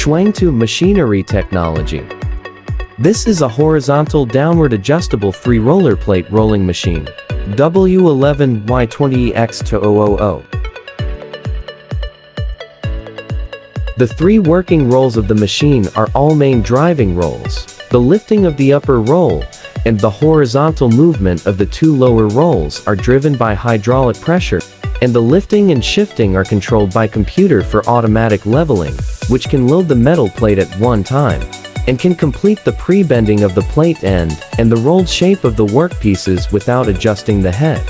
Chuangtu Machinery technology. This is a horizontal downward adjustable 3-roller plate rolling machine. W11Y20X2000. The 3 working rolls of the machine are all main driving rolls. The lifting of the upper roll and the horizontal movement of the 2 lower rolls are driven by hydraulic pressure, and the lifting and shifting are controlled by computer for automatic leveling, which can load the metal plate at one time, and can complete the pre-bending of the plate end and the rolled shape of the workpieces without adjusting the head.